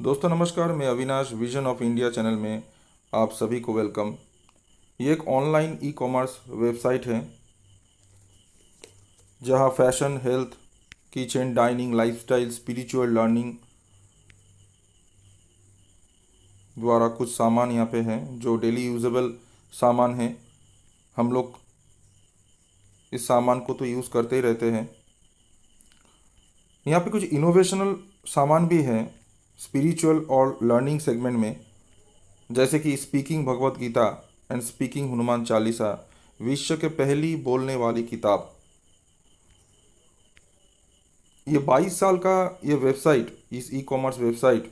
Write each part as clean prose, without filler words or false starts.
दोस्तों नमस्कार, मैं Avinash vision of India channel में आप सभी को वेलकम। ये एक ऑनलाइन ई कॉमर्स वेबसाइट है जहां fashion, health, kitchen, dining, lifestyle, spiritual learning द्वारा कुछ सामान यहाँ पे हैं जो डेली यूजेबल सामान हैं। हम लोग इस सामान को तो यूज़ करते ही रहते हैं। यहाँ पे कुछ इनोवेशनल सामान भी हैं स्पिरिचुअल और लर्निंग सेगमेंट में, जैसे कि speaking Bhagavad Gita and speaking Hanuman Chalisa, विश्व के पहली बोलने वाली किताब। ये 22 साल का ये वेबसाइट, इस ई कॉमर्स वेबसाइट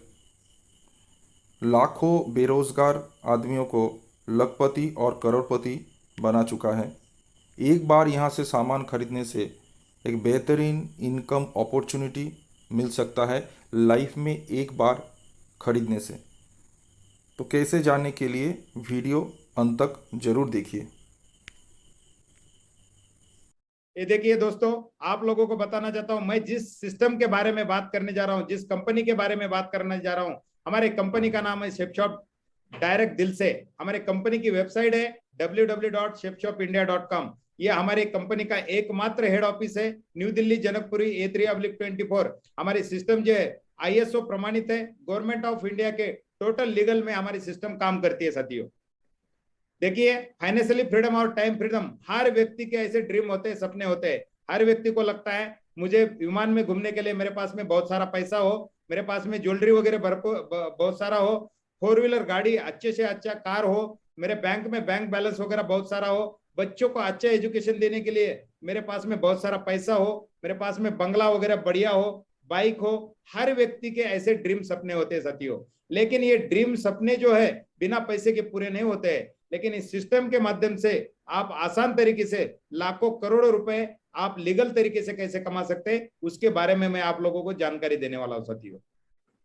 लाखों बेरोजगार आदमियों को लखपति और करोड़पति बना चुका है। एक बार यहाँ से सामान खरीदने से एक बेहतरीन इनकम अपॉर्चुनिटी मिल सकता है लाइफ में एक बार खरीदने से। तो कैसे जानने के लिए वीडियो अंत तक जरूर देखिए। ये देखिए दोस्तों, आप लोगों को बताना चाहता हूं, मैं जिस सिस्टम के बारे में बात करने जा रहा हूं, जिस कंपनी के बारे में बात करने जा रहा हूं, हमारे कंपनी का नाम है शेफशॉप डायरेक्ट दिल से। हमारे कंपनी की वेबसाइट है www.chefshopindia.com। ये हमारे कंपनी का एकमात्र हेड ऑफिस है, न्यू दिल्ली, जनकपुरी, A3/24। हमारी सिस्टम जो है ISO प्रमाणित है। गवर्नमेंट ऑफ इंडिया के टोटल लीगल में हमारी सिस्टम काम करती है साथियों। देखिए, फाइनेंशियली फ्रीडम और टाइम फ्रीडम हर व्यक्ति के ऐसे ड्रीम होते हैं, सपने होते हैं। हर व्यक्ति को लगता है मुझे विमान में घूमने के लिए मेरे पास में बहुत सारा पैसा हो, मेरे पास में ज्वेलरी वगैरह बहुत सारा हो, 4 व्हीलर गाड़ी, अच्छे से अच्छा कार हो, मेरे बैंक में बैंक बैलेंस वगैरह बहुत सारा हो, बच्चों को अच्छा एजुकेशन देने के लिए मेरे पास में बहुत सारा पैसा हो, मेरे पास में बंगला वगैरह बढ़िया हो, बाइक हो। हर व्यक्ति के ऐसे ड्रीम सपने होते हैं साथियों। लेकिन ये ड्रीम सपने जो है बिना पैसे के पूरे नहीं होते हैं। लेकिन इस सिस्टम के माध्यम से आप आसान तरीके से लाखों करोड़ों रुपए आप लीगल तरीके से कैसे कमा सकते हैं, उसके बारे में मैं आप लोगों को जानकारी देने वाला हूं साथियों।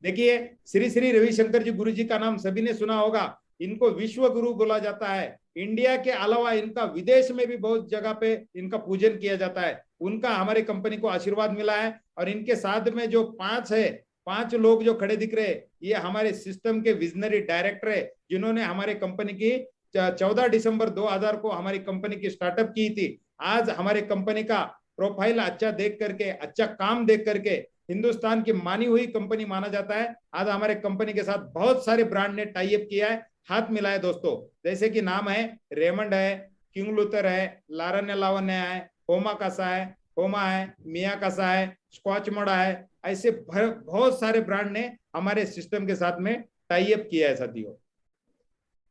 देखिए, श्री श्री रविशंकर जी गुरु जी का नाम सभी ने सुना होगा। इनको विश्व गुरु बोला जाता है। इंडिया के अलावा इनका विदेश में भी बहुत जगह पे इनका पूजन किया जाता है। उनका हमारे कंपनी को आशीर्वाद मिला है। और इनके साथ में जो 5 लोग जो खड़े दिख रहे हैं, ये हमारे सिस्टम के विजनरी डायरेक्टर है, जिन्होंने हमारे कंपनी की 14 दिसंबर 2000 को हमारी कंपनी की स्टार्टअप की थी। आज हमारे कंपनी का प्रोफाइल अच्छा देख करके, अच्छा काम देख करके हिंदुस्तान की मानी हुई कंपनी माना जाता है। आज हमारे कंपनी के साथ बहुत सारे ब्रांड ने टाई अप किया है, हाथ मिलाया दोस्तों। जैसे कि नाम है रेमंड है, किंग लूथर है, लारण्य लावण्य है, होमा कासा है, होमा है, मिया कासा है, स्कॉच मोड़ा है। ऐसे बहुत सारे ब्रांड ने हमारे सिस्टम के साथ में टाई अप किया है साथियों।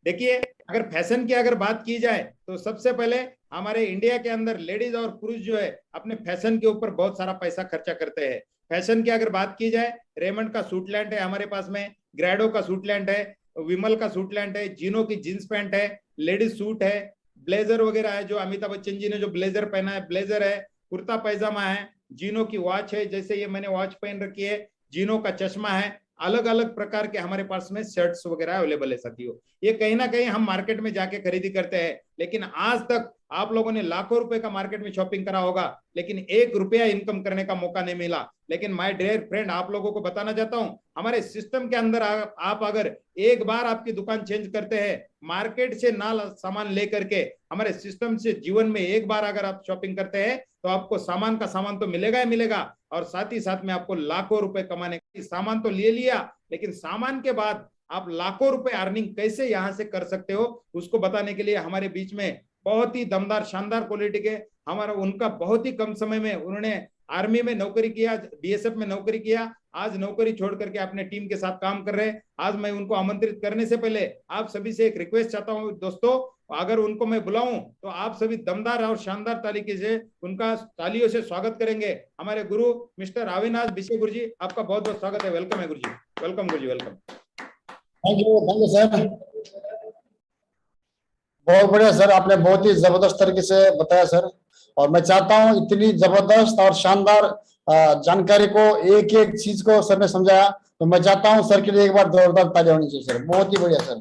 देखिए, अगर फैशन की अगर बात की जाए तो सबसे पहले हमारे इंडिया के अंदर लेडीज और पुरुष जो है अपने फैशन के ऊपर बहुत सारा पैसा खर्चा करते हैं। फैशन की अगर बात की जाए, रेमंड का सूटलैंड है हमारे पास में, ग्रैडो का सूटलैंड है, विमल का सूटलैंड है, जीनो की जींस पैंट है, लेडीज सूट है, ब्लेजर वगैरह है, जो अमिताभ बच्चन जी ने जो ब्लेजर पहना है, ब्लेजर है, कुर्ता पैजामा है, जीनो की वॉच है, जैसे ये मैंने वॉच पहन रखी है, जीनो का चश्मा है। अलग अलग प्रकार के हमारे पास में शर्ट्स वगैरह अवेलेबल है साथियों। ये कहीं ना कहीं हम मार्केट में जाके खरीदी करते हैं, लेकिन आज तक आप लोगों ने लाखों रुपए का मार्केट में शॉपिंग करा होगा, लेकिन 1 रुपया इनकम करने का मौका नहीं मिला। लेकिन माय डियर फ्रेंड, आप लोगों को बताना चाहता हूं, हमारे सिस्टम के अंदर आप अगर एक बार आपकी दुकान चेंज करते हैं, मार्केट से ना सामान लेकर के हमारे सिस्टम से जीवन में एक बार अगर आप शॉपिंग करते हैं, तो आपको सामान का सामान तो मिलेगा ही मिलेगा, और साथ ही साथ में आपको लाखों रुपए कमाने का। सामान तो ले लिया, लेकिन सामान के बाद आप लाखों रुपए अर्निंग कैसे यहां से कर सकते हो, उसको बताने के लिए हमारे बीच में बहुत ही दमदार शानदार क्वालिटी के हमारा उनका बहुत ही कम समय में उन्होंने आर्मी में नौकरी किया, BSF में नौकरी किया, आज नौकरी छोड़ करके अपने टीम के साथ काम कर रहे हैं। आज मैं उनको आमंत्रित करने से पहले आप सभी से एक रिक्वेस्ट चाहता हूं दोस्तों, अगर उनको मैं बुलाऊं तो आप सभी दमदार और शानदार तरीके से उनका तालियों से स्वागत करेंगे। हमारे गुरु मिस्टर अविनाश बिशे गुरु जी, आपका बहुत बहुत स्वागत है। वेलकम है गुरु जी, welcome Guru ji, welcome. Thank you sir. बहुत बढ़िया सर, आपने बहुत ही जबरदस्त तरीके से बताया सर। और मैं चाहता हूं इतनी जबरदस्त और शानदार जानकारी को, एक एक चीज को सर ने समझाया, तो मैं चाहता हूं सर के लिए एक बार जोरदार ताली होनी चाहिए सर। बहुत ही बढ़िया सर,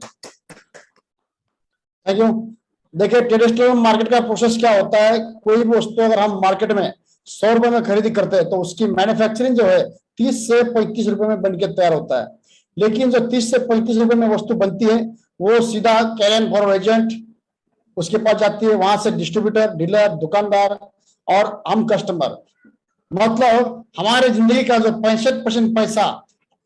थैंक यू। देखिए, ट्रेडिशनल मार्केट का प्रोसेस क्या होता है, कोई भी वस्तु अगर हम मार्केट में 100 रुपए में खरीदी करते हैं, तो उसकी मैन्युफैक्चरिंग जो है 30 से 35 रुपए में बनकर तैयार होता है। लेकिन जो 30 से 35 रुपए में वस्तु बनती है वो सीधा कैरियर फॉरवर्ड एजेंट उसके पास जाती है, वहां से डिस्ट्रीब्यूटर, डीलर, दुकानदार और हम कस्टमर। मतलब हमारे जिंदगी का जो 65% पैसा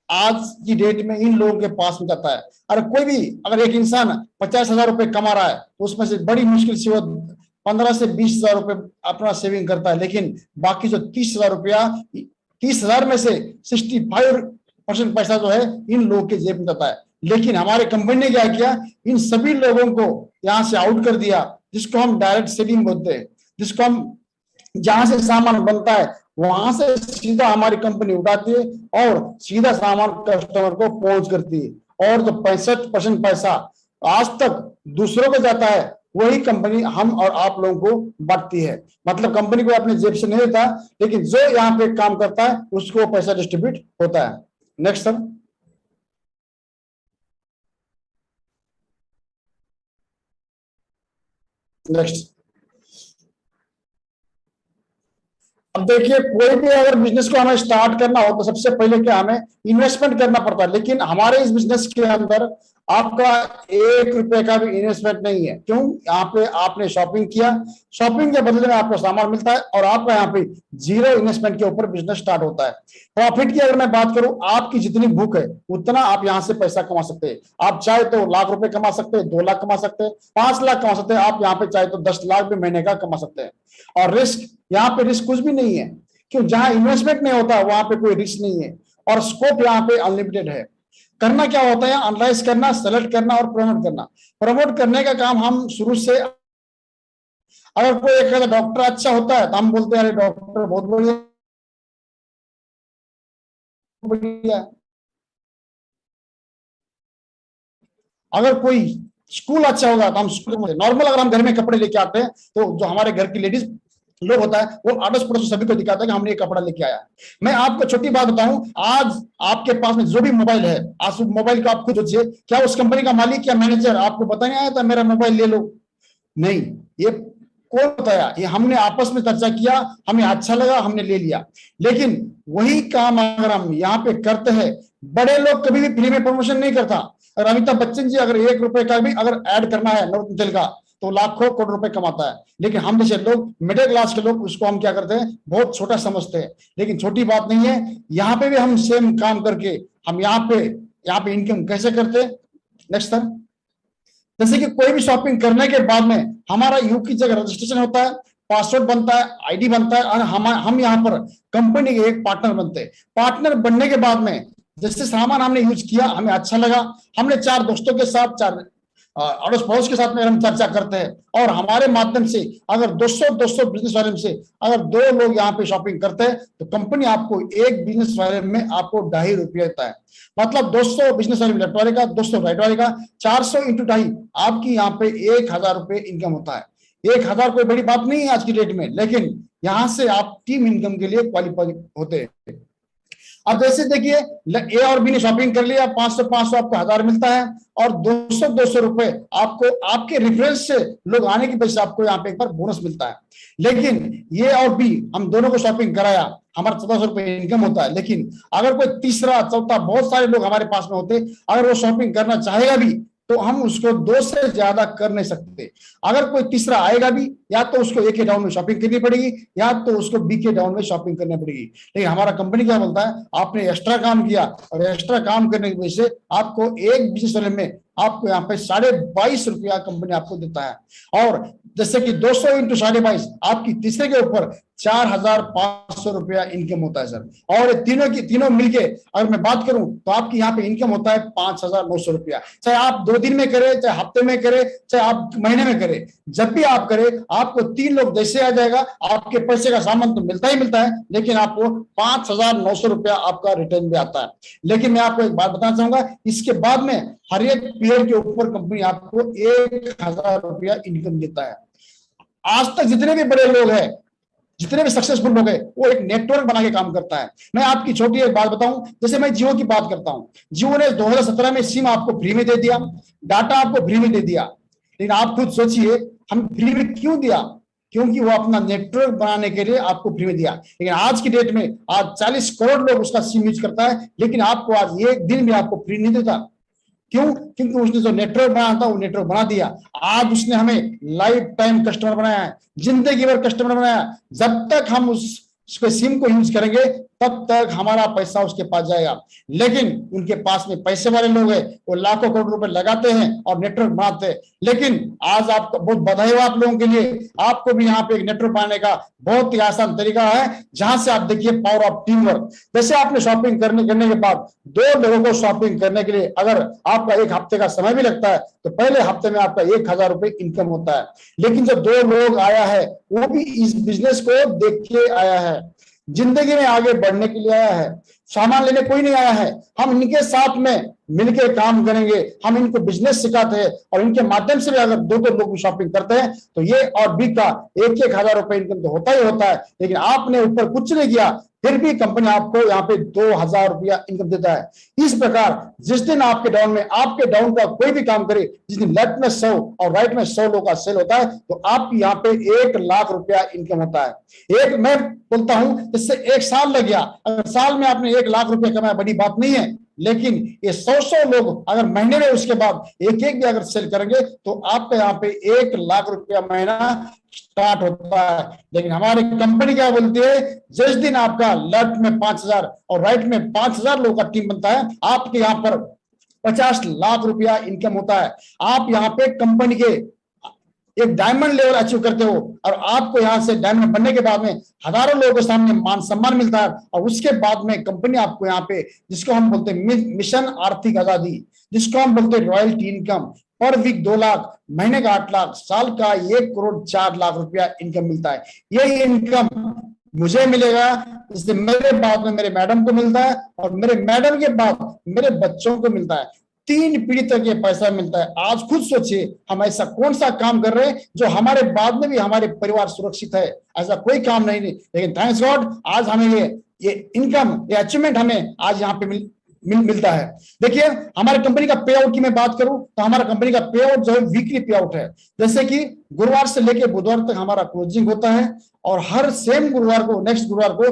आज की डेट में इन लोगों के पास में जाता है। अरे कोई भी अगर एक इंसान 50,000 रुपए कमा रहा है तो उसमें से बड़ी मुश्किल से वो 15 से 20,000 रुपए अपना सेविंग करता है, लेकिन बाकी जो 30,000 रुपया, 30,000 में से 65% पैसा जो है इन लोगों के जेब में जाता है। लेकिन हमारे कंपनी ने क्या किया, इन सभी लोगों को यहां से आउट कर दिया, जिसको हम डायरेक्ट सेलिंग बोलते हैं, जिसको हम जहां से सामान बनता है वहां से सीधा हमारी कंपनी उठाती है और सीधा सामान कस्टमर को पहुंच करती है। और जो 65% पैसा आज तक दूसरों को जाता है वही कंपनी हम और आप लोगों को बांटती है। मतलब कंपनी को अपने जेब से नहीं देता, लेकिन जो यहाँ पे काम करता है उसको पैसा डिस्ट्रीब्यूट होता है। Next sir. नेक्स्ट। अब देखिए कोई भी अगर बिजनेस को हमें स्टार्ट करना हो तो सबसे पहले क्या हमें इन्वेस्टमेंट करना पड़ता है, लेकिन हमारे इस बिजनेस के अंदर आपका 1 रुपए का भी इन्वेस्टमेंट नहीं है। क्यों? यहाँ पे आपने शॉपिंग किया, शॉपिंग के बदले में आपको सामान मिलता है और आपका यहाँ पे 0 इन्वेस्टमेंट के ऊपर बिजनेस स्टार्ट होता है। प्रॉफिट की अगर मैं बात करूं, आपकी जितनी भूख है उतना आप यहाँ से पैसा कमा सकते हैं। आप चाहे तो लाख रुपए कमा सकते हैं, 2 लाख कमा सकते हैं, 5 लाख कमा सकते हैं। आप यहाँ पे चाहे तो 10 लाख भी महीने का कमा सकते हैं। और रिस्क, यहाँ पे रिस्क कुछ भी नहीं है, क्यों? जहां इन्वेस्टमेंट नहीं होता वहां पे कोई रिस्क नहीं है और स्कोप यहाँ पे अनलिमिटेड है। करना क्या होता है? एनालाइज करना, सेलेक्ट करना और प्रमोट करना। प्रमोट करने का काम हम शुरू से, अगर कोई एक डॉक्टर अच्छा होता है तो हम बोलते हैं अरे डॉक्टर बहुत बढ़िया बढ़िया। अगर कोई स्कूल अच्छा होगा तो हम स्कूल, नॉर्मल अगर हम घर में कपड़े लेके आते हैं तो जो हमारे घर की लेडीज लोग होता है वो अड़ोस पड़ोस सभी को दिखाता है कि हमने ये कपड़ा लेके आया। मैं आपको छोटी बात बताऊं, आज आपके पास में जो भी मोबाइल है, आज मोबाइल का आप खुद सोचिए, क्या उस कंपनी का मालिक या मैनेजर आपको बताने आया था मेरा मोबाइल ले लो? नहीं, ये कौन बताया? ये हमने आपस में चर्चा किया, हमें अच्छा लगा, हमने ले लिया। लेकिन वही काम अगर हम यहाँ पे करते हैं, बड़े लोग कभी भी फ्री में प्रमोशन नहीं करता। अगर अमिताभ बच्चन जी अगर 1 रुपए का भी अगर ऐड करना है नमक तेल का तो लाखों करोड़ रुपए कमाता है, लेकिन हम जैसे लोग, मिडिल क्लास के लोग, उसको हम क्या करते हैं, बहुत छोटा समझते हैं। लेकिन छोटी बात नहीं है, यहाँ पे भी हम सेम काम करके हम यहाँ पे इनकम कैसे करते हैं। Next sir. जैसे कि कोई भी शॉपिंग करने के बाद में हमारा यू की जगह रजिस्ट्रेशन होता है, पासवर्ड बनता है, आईडी बनता है और हम यहाँ पर कंपनी के एक पार्टनर बनते हैं। पार्टनर बनने के बाद में जैसे सामान हमने यूज किया, हमें अच्छा लगा, हमने 4 दोस्तों के साथ, 4 अड़ोस पड़ोस के साथ में हम चर्चा करते हैं और हमारे माध्यम से अगर 200 बिजनेस वाले से अगर 2 लोग यहाँ पे शॉपिंग करते हैं तो कंपनी आपको एक बिजनेस वाले में आपको 2.5 रुपया देता है। मतलब 200 बिजनेस वाले लेफ्ट वाले का, 200 राइट वाले का, 400 × 2.5 आपकी यहाँ पे 1,000 रुपये इनकम होता है। 1,000 कोई बड़ी बात नहीं है आज की डेट में, लेकिन यहाँ से आप टीम इनकम के लिए क्वालिफाई होते हैं। अब जैसे देखिए ए और बी ने शॉपिंग कर लिया, 500 आपको 1,000 मिलता है और 200 रुपए आपको आपके रेफरेंस से लोग आने की वजह से आपको यहाँ पे एक बार बोनस मिलता है। लेकिन ये और बी हम दोनों को शॉपिंग कराया, हमारा 1400 रुपए इनकम होता है। लेकिन अगर कोई तीसरा, चौथा, बहुत सारे लोग हमारे पास में होते, अगर वो शॉपिंग करना चाहेगा भी तो हम उसको 2 से ज्यादा कर नहीं सकते। अगर कोई तीसरा आएगा भी, या तो उसको ए के डाउन में शॉपिंग करनी पड़ेगी या तो उसको बी के डाउन में शॉपिंग करनी पड़ेगी। लेकिन हमारा कंपनी क्या बोलता है, आपने एक्स्ट्रा काम किया और एक्स्ट्रा काम करने की वजह से आपको एक बिजनेस वाले में आपको यहाँ पे 22.5 रुपया कंपनी आपको देता है। और जैसे कि 200 × 22.5 आपकी तीसरे के ऊपर 4,500 रुपया इनकम होता है सर। और तीनों मिलके अगर मैं बात करूं तो आपकी यहाँ पे इनकम होता है 5,900 रुपया। चाहे आप 2 दिन में करें, चाहे हफ्ते में करें, चाहे आप महीने में करें, जब भी आप करें आपको 3 लोग जैसे आ जाएगा, आपके पैसे का सामान तो मिलता ही मिलता है, लेकिन आपको 5,900 रुपया आपका रिटर्न भी आता है। लेकिन मैं आपको एक बात बताना चाहूंगा, इसके बाद में हर एक पीरियड के ऊपर कंपनी आपको 1,000 रुपया इनकम देता है। आज तक जितने भी बड़े लोग हैं, जितने भी सक्सेसफुल लोग हैं, वो एक नेटवर्क बना के काम करता है। मैं आपकी छोटी एक बात बताऊं, जैसे मैं जियो की बात करता हूं, जियो ने 2017 में सिम आपको फ्री में दे दिया, डाटा आपको फ्री में दे दिया। लेकिन आप खुद सोचिए हम फ्री में क्यों दिया? क्योंकि वो अपना नेटवर्क बनाने के लिए आपको फ्री में दिया। लेकिन आज की डेट में आज 40 करोड़ लोग उसका सिम यूज करता है, लेकिन आपको आज एक दिन भी आपको फ्री नहीं देता। क्यों? क्योंकि उसने जो नेटवर्क बनाया था वो नेटवर्क बना दिया। आज उसने हमें लाइफ टाइम कस्टमर बनाया है, जिंदगी भर कस्टमर बनाया। जब तक हम उसके सिम को यूज करेंगे तब तक हमारा पैसा उसके पास जाएगा। लेकिन उनके पास में पैसे वाले लोग हैं, वो लाखों करोड़ रुपए लगाते हैं और नेटवर्क बनाते हैं। लेकिन आज आपका बहुत बधाई हो आप लोगों के लिए, आपको भी यहाँ पे एक नेटवर्क बनाने का बहुत ही आसान तरीका है, जहां से आप देखिए पावर ऑफ टीम वर्क। जैसे आपने शॉपिंग करने के बाद 2 लोगों को शॉपिंग करने के लिए अगर आपका 1 हफ्ते का समय भी लगता है तो पहले हफ्ते में आपका 1000 रुपए इनकम होता है। लेकिन जो 2 लोग आया है वो भी इस बिजनेस को देख के आया है, जिंदगी में आगे बढ़ने के लिए आया है, सामान लेने कोई नहीं आया है। हम इनके साथ में मिलकर काम करेंगे, हम इनको बिजनेस सिखाते हैं और इनके माध्यम से भी अगर 2 लोग भी शॉपिंग करते हैं तो ये और बी का 1,000 रुपए इनकम तो होता ही होता है। लेकिन आपने ऊपर कुछ नहीं किया, फिर भी कंपनी आपको यहाँ पे 2000 रुपया इनकम देता है। इस प्रकार जिस दिन आपके डाउन का कोई भी काम करे, जिस दिन लेफ्ट में 100 और राइट में 100 लोग का सेल होता है तो आप यहाँ पे 1,00,000 रुपया इनकम होता है। मैं बोलता हूं इससे 1 साल लग गया, अगर साल में आपने 1,00,000 रुपया कमाया बड़ी बात नहीं है। लेकिन ये 100 लोग अगर महीने में उसके बाद एक भी अगर सेल करेंगे तो आपका यहाँ पे 1,00,000 रुपया महीना स्टार्ट होता है। लेकिन हमारी कंपनी क्या बोलती है, जिस दिन आपका लेफ्ट में 5,000 और राइट में 5,000 लोगों का टीम बनता है, आपके यहाँ पर 50 लाख रुपया इनकम होता है। आप यहाँ पे कंपनी के एक डायमंड लेवल अचीव करते हो और आपको यहां से डायमंड बनने के बाद में हजारों लोगों के सामने मान सम्मान मिलता है। और उसके बाद में कंपनी आपको यहाँ पे, जिसको हम बोलते हैं मिशन आर्थिक आजादी, जिसको हम बोलते हैं रॉयल्टी इनकम, पर वीक 2 लाख, महीने का 8 लाख, साल का 1,04,00,000 रुपया इनकम मिलता है। यही इनकम मुझे मिलेगा, इससे मेरे बाद में मेरे मैडम को मिलता है और मेरे मैडम के बाद मेरे बच्चों को मिलता है। 3 पीढ़ी तक ये पैसा मिलता है। आज खुद सोचिए हम ऐसा कौन सा काम कर रहे हैं जो हमारे बाद में भी हमारे परिवार सुरक्षित है। ऐसा कोई काम नहीं, लेकिन थैंक्स गॉड आज हमें ये इनकम, ये अचीवमेंट हमें आज यहाँ पे मिलता है। देखिए हमारे कंपनी का पे आउट की मैं बात करूं तो हमारा कंपनी का पे आउट जो है वीकली पे आउट है। जैसे कि गुरुवार से लेकर बुधवार तक हमारा क्लोजिंग होता है और हर सेम गुरुवार को, नेक्स्ट गुरुवार को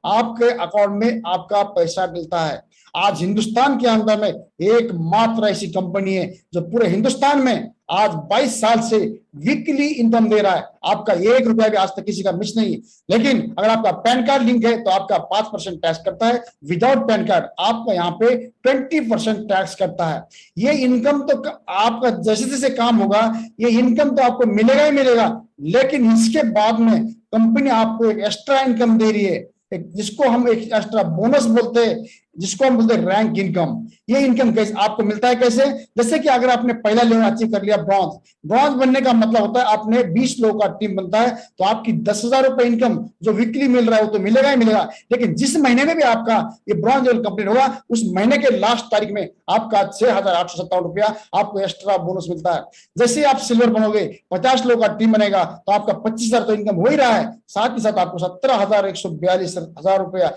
आपके अकाउंट में आपका पैसा मिलता है। आज हिंदुस्तान के अंदर में एकमात्र ऐसी कंपनी है जो पूरे हिंदुस्तान में आज 22 साल से वीकली इनकम दे रहा है। आपका 1 रुपया भी आज तक किसी का मिस नहीं है। लेकिन अगर आपका पैन कार्ड लिंक है तो आपका 5% टैक्स करता है, विदाउट पैन कार्ड आपका यहाँ पे 20% टैक्स करता है। ये इनकम तो आपका जैसे जैसे काम होगा ये इनकम तो आपको मिलेगा ही मिलेगा, लेकिन इसके बाद में कंपनी आपको एक एक्स्ट्रा इनकम दे रही है, जिसको हम एक एक्स्ट्रा बोनस बोलते हैं, जिसको हम बोलते हैं रैंक इनकम। ये इनकम कैसे आपको मिलता है, कैसे? जैसे कि अगर आपने पहला लेवल अचीव कर लिया ब्रॉन्ज बनने का मतलब होता है आपने 20 लोगों का टीम बनता है तो आपकी 10,000 रुपए इनकम जो वीकली मिल रहा है वो तो मिलेगा ही मिलेगा। लेकिन जिस महीने में भी आपका ये ब्रॉन्ज लेवल कंप्लीट होगा उस महीने के लास्ट तारीख में आपका 6,857 रुपया आपको एक्स्ट्रा बोनस मिलता है। जैसे आप सिल्वर बनोगे, 50 लोगों का टीम बनेगा तो आपका 25,000 तो इनकम हो ही रहा है, साथ ही साथ आपको 17,142 रुपया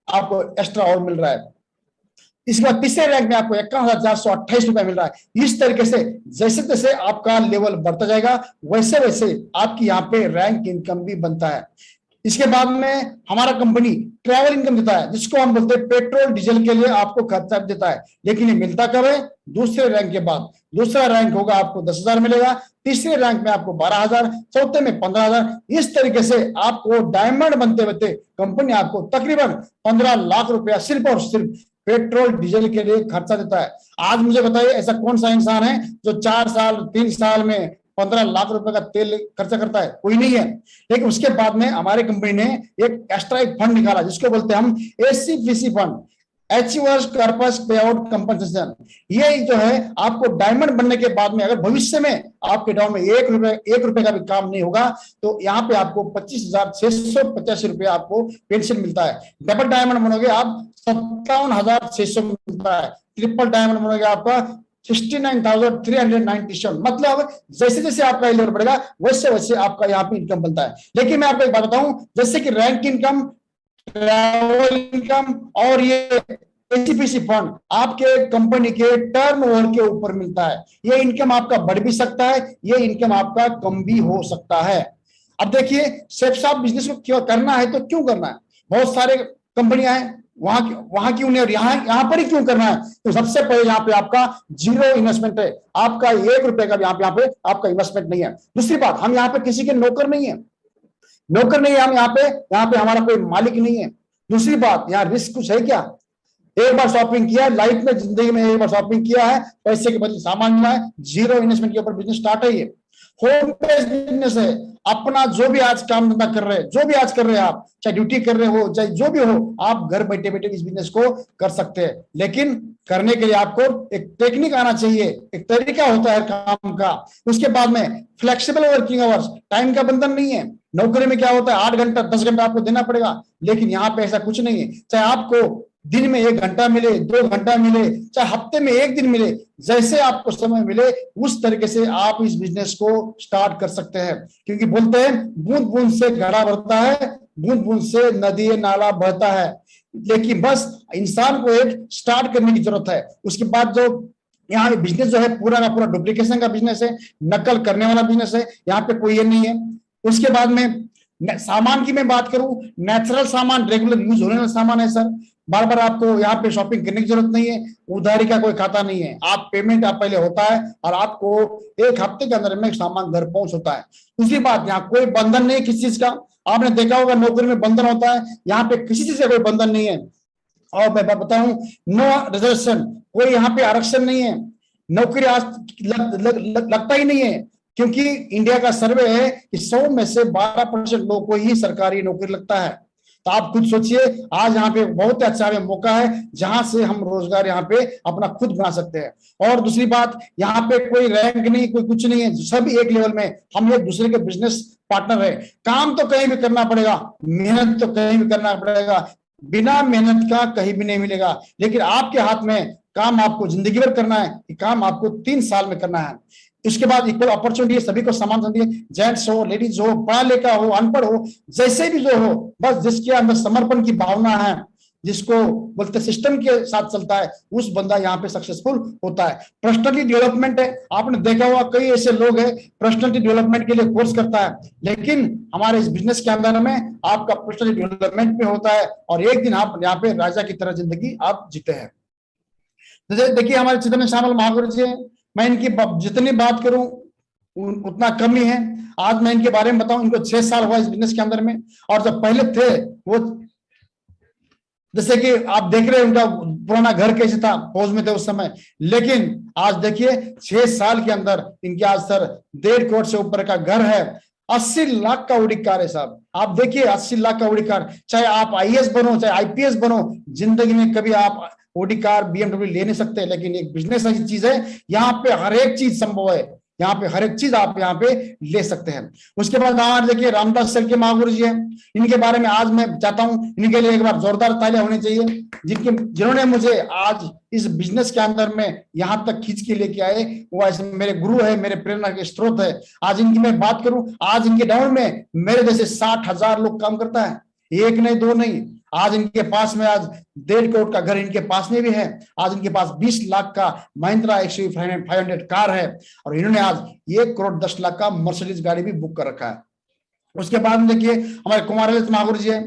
आपको एक्स्ट्रा और मिल रहा है। इसके बाद तीसरे रैंक में आपको 51,428 रुपया मिल रहा है। इस तरीके से जैसे जैसे आपका लेवल बढ़ता जाएगा वैसे वैसे आपकी यहाँ पे रैंक इनकम भी बनता है। इसके बाद में हमारा कंपनी ट्रैवल इनकम देता है, जिसको हम बोलते हैं पेट्रोल डीजल के लिए आपको खर्चा देता है। लेकिन ये मिलता कब है? दूसरे रैंक के बाद। दूसरा रैंक होगा आपको 10,000 मिलेगा, तीसरे रैंक में आपको 12,000, चौथे में 15,000। इस तरीके से आपको डायमंड बनते बनते कंपनी आपको तकरीबन 15 लाख रुपया सिर्फ और सिर्फ पेट्रोल डीजल के लिए खर्चा देता है। आज मुझे बताइए ऐसा कौन सा इंसान है जो 4 साल 3 साल में 15 लाख रुपए का तेल खर्चा करता है? कोई नहीं है। लेकिन उसके बाद में हमारी कंपनी ने एक एक्स्ट्रा एक फंड निकाला जिसको बोलते हैं हम एसीपीसी फंड, अचीवर्स पर्पस पे आउट कंपनसेशन। ये जो है आपको डायमंड बनने के बाद में अगर भविष्य में आपके डाउन में 1 रुपए का भी काम नहीं होगा तो यहाँ पे आपको 25,685 रुपए आपको पेंशन मिलता है। डबल डायमंड बनोगे आप 57,600 मिलता है, ट्रिपल डायमंड बनोगे आपका 69,397। मतलब जैसे जैसे आपका लेवल बढ़ेगा वैसे वैसे आपका यहाँ पे इनकम बनता है। लेकिन मैं आपको एक बात बताऊं, जैसे कि रैंक इनकम, ट्रैवल इनकम और ये एसीपीसी फंड आपके कंपनी के टर्नओवर के ऊपर मिलता है। ये इनकम आपका बढ़ भी सकता है, ये इनकम आपका कम भी हो सकता है। अब देखिए सेफ साहब बिजनेस को क्यों करना है, तो क्यों करना है, बहुत सारे कंपनियां हैं, वहां क्यों नहीं, और यहाँ पर ही क्यों करना है। तो सबसे पहले यहाँ पे आपका जीरो इन्वेस्टमेंट है, आपका 1 रुपए का भी यहाँ पे आपका इन्वेस्टमेंट नहीं है। दूसरी बात, हम यहाँ पे किसी के नौकर नहीं है, हम यहाँ पे हमारा कोई मालिक नहीं है। दूसरी बात, यहाँ रिस्क कुछ है क्या, एक बार शॉपिंग किया लाइफ में, जिंदगी में एक बार शॉपिंग किया है, पैसे के बदले सामान मिला है, जीरो इन्वेस्टमेंट के ऊपर बिजनेस स्टार्ट है। ये होम बेस्ड बिजनेस है, अपना जो भी आज काम धंधा कर रहे हैं, जो भी आज कर रहे हैं आप, चाहे ड्यूटी कर रहे हो चाहे जो भी हो, आप घर बैठे बैठे इस बिजनेस को कर सकते हैं। लेकिन करने के लिए आपको एक टेक्निक आना चाहिए, एक तरीका होता है काम का। उसके बाद में फ्लेक्सिबल वर्किंग आवर्स, टाइम का बंधन नहीं है। नौकरी में क्या होता है 8 घंटा 10 घंटा आपको देना पड़ेगा, लेकिन यहाँ पे ऐसा कुछ नहीं है। चाहे आपको दिन में 1 घंटा मिले, 2 घंटा मिले, चाहे हफ्ते में 1 दिन मिले, जैसे आपको समय मिले उस तरीके से आप इस बिजनेस को स्टार्ट कर सकते हैं। क्योंकि बोलते हैं बूंद बूंद से घड़ा भरता है, बूंद बूंद से नदी नाला बहता है। लेकिन बस इंसान को एक स्टार्ट करने की जरूरत है। उसके बाद जो यहाँ बिजनेस जो है पूरा का पूरा डुप्लीकेशन का बिजनेस है, नकल करने वाला बिजनेस है, यहाँ पे कोई ये नहीं है। उसके बाद में सामान की मैं बात करूं, नेचुरल सामान, रेगुलर यूज होने वाला सामान है सर। बार बार आपको यहाँ पे शॉपिंग करने की जरूरत नहीं है, उधारी का कोई खाता नहीं है, आप पेमेंट आप पहले होता है और आपको 1 हफ्ते के अंदर में सामान घर पहुंच होता है। दूसरी बात, यहाँ कोई बंधन नहीं है किसी चीज का। आपने देखा होगा नौकरी में बंधन होता है, यहाँ पे किसी चीज का कोई बंधन नहीं है। और मैं बताऊं, नो रिजर्वेशन, कोई यहाँ पे आरक्षण नहीं है। नौकरी आज लगता ही नहीं है, क्योंकि इंडिया का सर्वे है कि 100 में से 12% लोगों को ही सरकारी नौकरी लगता है। तो आप खुद सोचिए, आज यहाँ पे बहुत अच्छा मौका है जहां से हम रोजगार यहाँ पे अपना खुद बना सकते हैं। और दूसरी बात, यहाँ पे कोई रैंक नहीं, कोई कुछ नहीं है, सब एक लेवल में हम एक दूसरे के बिजनेस पार्टनर है। काम तो कहीं भी करना पड़ेगा, मेहनत तो कहीं भी करना पड़ेगा, बिना मेहनत का कहीं भी नहीं मिलेगा। लेकिन आपके हाथ में काम आपको जिंदगी भर करना है, काम आपको 3 साल में करना है। इसके बाद इक्वल अपॉर्चुनिटी, सभी को समान संदिए, जेंट्स हो, लेडीज हो, पढ़ा लिखा हो, अनपढ़ हो, जैसे भी जो हो, बस जिसके अंदर समर्पण की भावना है, जिसको बोलते सिस्टम के साथ चलता है, उस बंदा यहाँ पे सक्सेसफुल होता है। पर्सनली डेवलपमेंट है, आपने देखा होगा कई ऐसे लोग हैं पर्सनली डेवलपमेंट के लिए कोर्स करता है, लेकिन हमारे इस बिजनेस के अंदर में आपका पर्सनली डेवलपमेंट भी होता है और एक दिन आप यहाँ पे राजा की तरह जिंदगी आप जीते हैं। देखिए हमारे जितने शामिल महागुरु जी हैं, मैं इनकी जितनी बात करूं उतना कम ही है। आज मैं इनके बारे में बताऊं, इनको 6 साल हुआ इस बिजनेस के अंदर में, और जब पहले थे वो, जैसे कि आप देख रहे हैं उनका पुराना घर कैसे था, फौज में थे उस समय, लेकिन आज देखिए 6 साल के अंदर इनके आज सर 1.5 करोड़ से ऊपर का घर है, 80 लाख का ऑडी कार है साहब। आप देखिए 80 लाख का ऑडी कार, चाहे आप आईएएस बनो चाहे आईपीएस बनो, जिंदगी में कभी आप ऑडी कार बीएमडब्ल्यू ले नहीं सकते। लेकिन एक बिजनेस ऐसी चीज है, यहाँ पे हर एक चीज संभव है, यहाँ पे हर एक चीज आप यहाँ पे ले सकते हैं। उसके बाद आज देखिए रामदास सर के महागुरु जी हैं, इनके बारे में आज मैं चाहता हूं, इनके लिए एक बार जोरदार तालियां होनी चाहिए, जिन्होंने मुझे आज इस बिजनेस के अंदर में यहाँ तक खींच के लेके आए। वो ऐसे मेरे गुरु है, मेरे प्रेरणा के स्रोत है। आज इनकी मैं बात करूं, आज इनके डाउन में मेरे जैसे 60,000 लोग काम करता है, 1 नहीं 2 नहीं। आज इनके पास में आज 1.5 करोड़ का घर इनके पास में भी है, आज इनके पास 20 लाख का महिंद्रा XUV 500 कार है, और इन्होंने आज 1 करोड़ 10 लाख का मर्सिडीज गाड़ी भी बुक कर रखा है। उसके बाद देखिए हमारे कुमार ललित महागुरु जी है,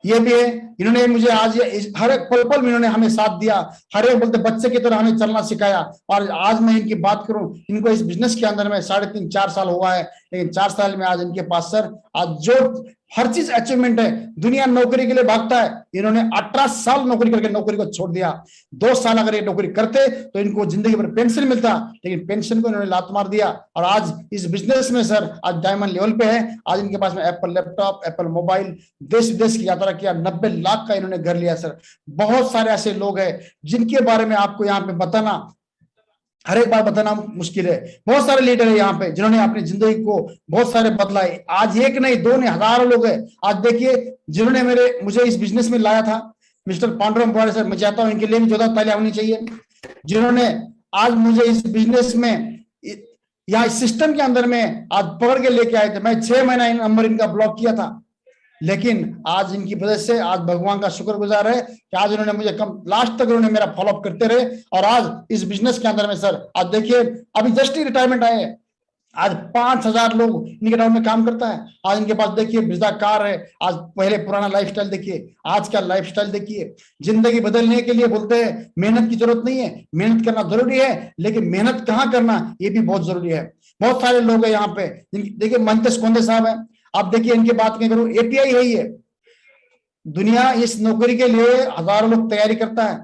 ये भी है, इन्होंने मुझे आज हर एक पल पल में इन्होंने हमें साथ दिया, हर एक बोलते बच्चे की तरह हमें चलना सिखाया। और आज मैं इनकी बात करूं, इनको इस बिजनेस के अंदर में 3.5-4 साल हुआ है, लेकिन 4 साल में आज इनके पास सर आज जो हर चीज अचीवमेंट है। दुनिया नौकरी के लिए भागता है, इन्होंने 18 साल नौकरी करके नौकरी को छोड़ दिया। 2 साल अगर ये नौकरी करते तो इनको जिंदगी भर पेंशन मिलता, लेकिन पेंशन को इन्होंने लात मार दिया, और आज इस बिजनेस में सर आज डायमंड लेवल पे है। आज इनके पास में एप्पल लैपटॉप, एप्पल मोबाइल, देश विदेश की यात्रा किया, 90 लाख का इन्होंने घर लिया सर। बहुत सारे ऐसे लोग हैं जिनके बारे में आपको यहाँ पे बताना, हर एक बार बताना मुश्किल है। बहुत सारे लीडर है यहाँ पे जिन्होंने अपनी जिंदगी को बहुत सारे बदलाए। आज 1 नहीं 2 नहीं, हजारों लोग हैं। आज देखिए जिन्होंने मुझे इस बिजनेस में लाया था, मिस्टर पांडुरंग पवार सर, मैं चाहता हूं इनके लिए भी जोरदार तालियां होनी चाहिए, जिन्होंने आज मुझे इस बिजनेस में या इस सिस्टम के अंदर में आज पकड़ के लेके आए थे। मैं 6 महीना नंबर इनका ब्लॉक किया था, लेकिन आज इनकी वजह से आज भगवान का शुक्रगुजार है कि आज उन्होंने मुझे लास्ट तक उन्होंने मेरा फॉलोअप करते रहे, और आज इस बिजनेस के अंदर में सर आज देखिए अभी जस्ट ही रिटायरमेंट आए हैं। आज 5,000 लोग इनके डाउन में काम करता है। आज इनके पास देखिए ब्रिजा कार है। आज पहले पुराना लाइफस्टाइल देखिए, आज का लाइफस्टाइल देखिए। जिंदगी बदलने के लिए बोलते हैं मेहनत की जरूरत नहीं है, मेहनत करना जरूरी है, लेकिन मेहनत कहाँ करना ये भी बहुत जरूरी है। बहुत सारे लोग हैं यहाँ पे, देखिए मंतेश कोंडे साहब है, आप देखिए इनकी बात नहीं करूं, एपीआई है ये। दुनिया इस नौकरी के लिए हजारों लोग तैयारी करता है,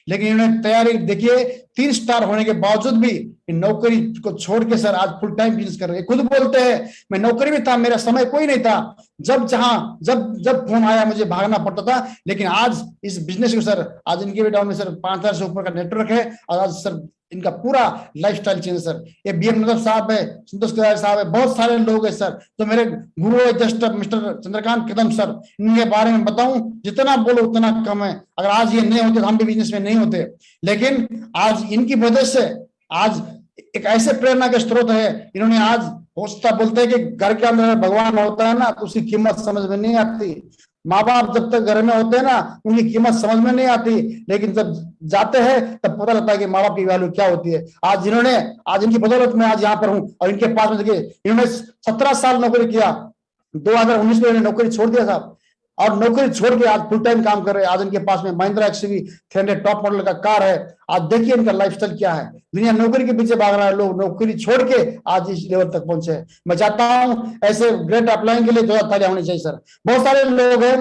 लेकिन इन्होंने तैयारी देखिए 3 स्टार होने के बावजूद भी नौकरी को छोड़ के सर आज फुल टाइम बिजनेस कर रहे हैं। खुद बोलते हैं मैं नौकरी में था, मेरा समय कोई नहीं था, जब फोन आया मुझे भागना पड़ता था, लेकिन आज इस बिजनेस को सर आज इनके भी डाउन में सर 5,000 से ऊपर का नेटवर्क है और आज सर इनका पूरा लाइफस्टाइल चेंज सर। ये बीएम नदर साहब है, संतोष कुमार साहब है, बहुत सारे लोग हैं सर। तो मेरे गुरु है जस्ट मिस्टर चंद्रकांत कदम सर, इनके बारे में बताऊं जितना बोलो उतना कम है। अगर आज ये नहीं होते तो हम भी बिजनेस में नहीं होते, लेकिन आज इनकी वजह से आज एक ऐसे प्रेरणा के स्रोत है। इन्होंने आज होता बोलते हैं कि घर के अंदर भगवान होता है ना तो उसकी कीमत समझ में नहीं आती। माँ बाप जब तक घर में होते हैं ना उनकी कीमत समझ में नहीं आती, लेकिन जब जाते हैं तब पता लगता है कि माँ बाप की वैल्यू क्या होती है। आज इनकी बदौलत में आज यहाँ पर हूँ और इनके पास में देखिए इन्होंने 17 साल नौकरी किया, 2019 में इन्होंने नौकरी छोड़ दिया साहब, और नौकरी छोड़ के आज फुल टाइम काम कर रहे हैं। आज इनके पास में महिंद्रा एक्सयूवी 300 टॉप मॉडल का कार है। आज देखिए इनका लाइफस्टाइल क्या है। दुनिया नौकरी के पीछे भाग रहा है, लोग नौकरी छोड़ के आज इस लेवल तक पहुंचे हैं। मैं चाहता हूं ऐसे ग्रेट अपलाइन के लिए 2 तालियां होनी चाहिए सर। बहुत सारे लोग हैं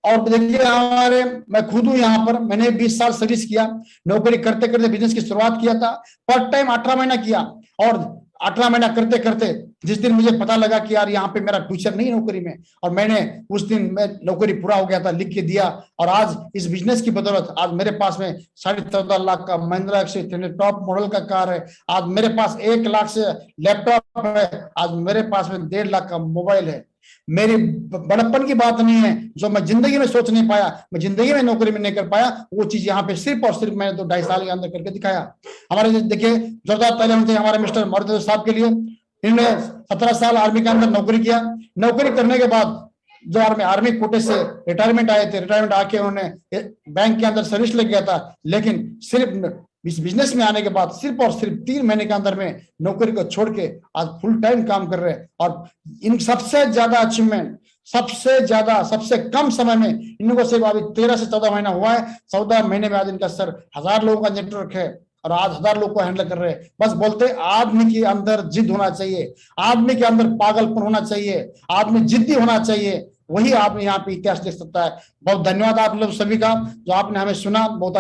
और देखिए हमारे, मैं खुद हूं यहाँ पर, मैंने 20 साल सर्विस किया, नौकरी करते करते बिजनेस की शुरुआत किया था। पार्ट टाइम 18 महीना किया और 18 महीना करते करते जिस दिन मुझे पता लगा कि यार यहाँ पे मेरा फ्यूचर नहीं नौकरी में, और मैंने उस दिन मैं नौकरी पूरा हो गया था, लिख के दिया। और आज इस बिजनेस की बदौलत आज मेरे पास में 14.5 लाख का महिंद्रा एक्सयूवी टॉप मॉडल का कार है। आज मेरे पास 1 लाख से लैपटॉप है। आज मेरे पास में 1.5 लाख का मोबाइल है। मेरी बड़प्पन की बात नहीं है, जो मैं जिंदगी में सोच नहीं पाया, मैं जिंदगी में नौकरी में नहीं कर पाया, वो चीज यहाँ पे सिर्फ और सिर्फ मैंने 2-2.5 साल के अंदर करके दिखाया। हमारे देखिए जोरदार तालियां होनी चाहिए हमारे मिस्टर मौर्य साहब के लिए। इन्होंने 17 साल आर्मी के अंदर नौकरी किया। नौकरी करने के बाद जो आर्मी कोटे से रिटायरमेंट आए थे, रिटायरमेंट आके उन्होंने बैंक के अंदर सर्विस लग गया था, लेकिन सिर्फ इस बिजनेस में आने के बाद सिर्फ और सिर्फ 3 महीने के अंदर में नौकरी को छोड़ के आज फुल टाइम काम कर रहे हैं। और इन सबसे ज्यादा अचीवमेंट, सबसे कम समय में इनको सिर्फ अभी 13 से 14 महीना हुआ है। 14 महीने में आज इनका सर 1000 लोगों का नेटवर्क है और आज 1000 लोग को हैंडल कर रहे हैं। बस बोलते आदमी के अंदर जिद होना चाहिए, आदमी के अंदर पागलपन होना चाहिए, आदमी जिद्दी होना चाहिए, वही आदमी यहाँ पे इतिहास लिख सकता है। बहुत धन्यवाद आप लोग सभी का, जो आपने हमें सुना। बहुत